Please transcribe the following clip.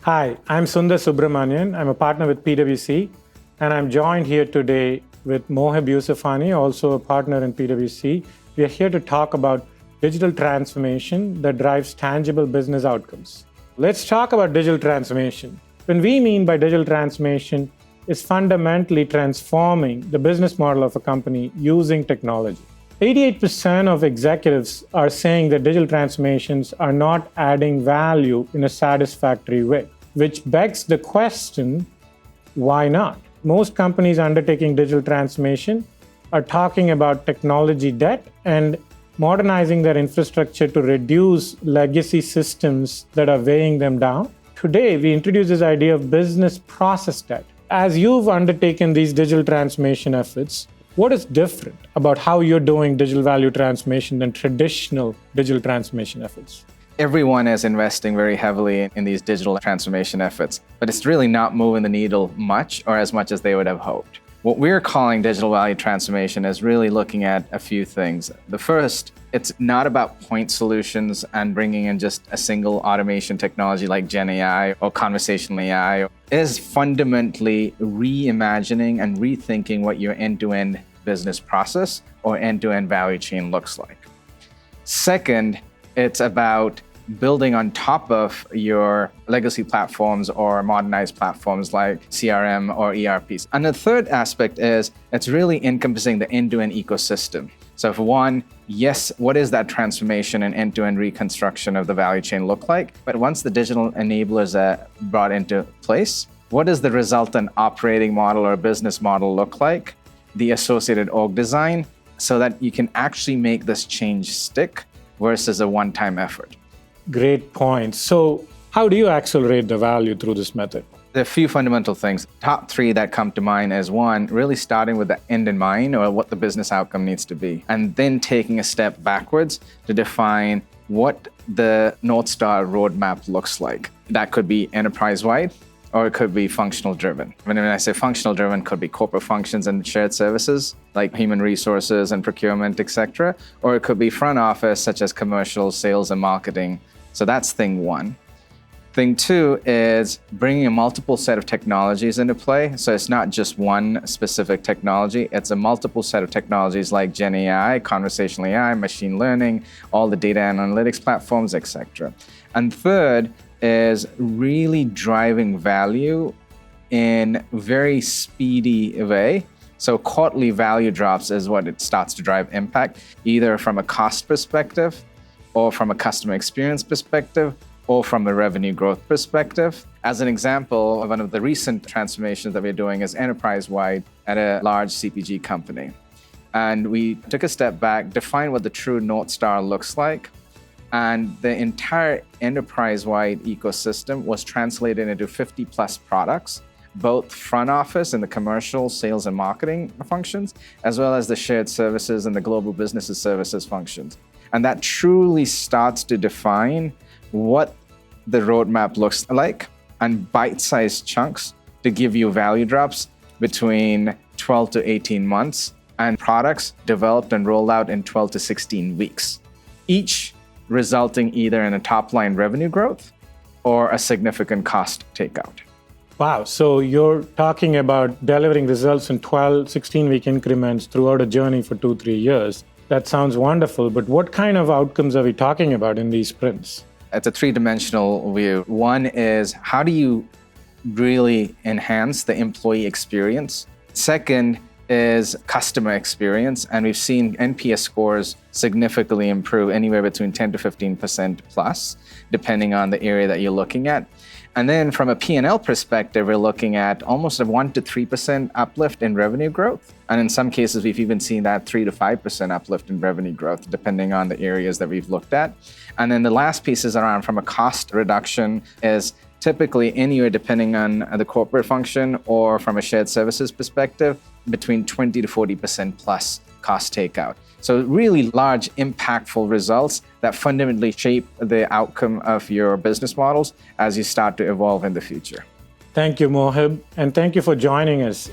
Hi, I'm Sundar Subramanian. I'm a partner with PwC, and I'm joined here today with Mohib Yousufani, also a partner in PwC. We are here to talk about digital transformation that drives tangible business outcomes. Let's talk about digital transformation. When we mean by digital transformation, is fundamentally transforming the business model of a company using technology. 88% of executives are saying that digital transformations are not adding value in a satisfactory way, which begs the question, why not? Most companies undertaking digital transformation are talking about technology debt and modernizing their infrastructure to reduce legacy systems that are weighing them down. Today, we introduce this idea of business process debt. As you've undertaken these digital transformation efforts, what is different about how you're doing digital value transformation than traditional digital transformation efforts? Everyone is investing very heavily in these digital transformation efforts, but it's really not moving the needle much or as much as they would have hoped. What we're calling digital value transformation is really looking at a few things. The first, it's not about point solutions and bringing in just a single automation technology like Gen AI or conversational AI. It is fundamentally reimagining and rethinking what your end-to-end business process or end-to-end value chain looks like. Second, it's about building on top of your legacy platforms or modernized platforms like CRM or ERPs. And the third aspect is it's really encompassing the end-to-end ecosystem. So for one, yes, what is that transformation and end-to-end reconstruction of the value chain look like? But once the digital enablers are brought into place, what does the resultant operating model or business model look like? The associated org design, so that you can actually make this change stick versus a one-time effort. Great point. So how do you accelerate the value through this method? There are a few fundamental things. Top three that come to mind is one, really starting with the end in mind or what the business outcome needs to be, and then taking a step backwards to define what the North Star roadmap looks like. That could be enterprise-wide, or it could be functional driven. When I say functional driven, it could be corporate functions and shared services like human resources and procurement, etc. Or it could be front office, such as commercial, sales, and marketing. So that's thing one. Thing two is bringing a multiple set of technologies into play. So it's not just one specific technology. It's a multiple set of technologies like Gen AI, conversational AI, machine learning, all the data analytics platforms, etc. And third is really driving value in a very speedy way. So quarterly value drops is what it starts to drive impact, either from a cost perspective or from a customer experience perspective or from a revenue growth perspective. As an example, one of the recent transformations that we're doing is enterprise-wide at a large CPG company. And we took a step back, defined what the true North Star looks like, and the entire enterprise-wide ecosystem was translated into 50 plus products, both front office and the commercial, sales and marketing functions, as well as the shared services and the global businesses services functions. And that truly starts to define what the roadmap looks like and bite-sized chunks to give you value drops between 12 to 18 months and products developed and rolled out in 12 to 16 weeks, each resulting either in a top-line revenue growth or a significant cost takeout. Wow, so you're talking about delivering results in 12, 16-week increments throughout a journey for 2-3 years. That sounds wonderful, but what kind of outcomes are we talking about in these sprints? It's a three-dimensional view. One is, how do you really enhance the employee experience? Second is customer experience, and we've seen NPS scores significantly improve anywhere between 10 to 15% plus, depending on the area that you're looking at. And then from a P&L perspective, we're looking at almost a 1 to 3% uplift in revenue growth. And in some cases, we've even seen that 3 to 5% uplift in revenue growth, depending on the areas that we've looked at. And then the last piece is around from a cost reduction is typically anywhere, depending on the corporate function or from a shared services perspective, between 20 to 40% plus cost takeout. So really large, impactful results that fundamentally shape the outcome of your business models as you start to evolve in the future. Thank you, Mohib, and thank you for joining us.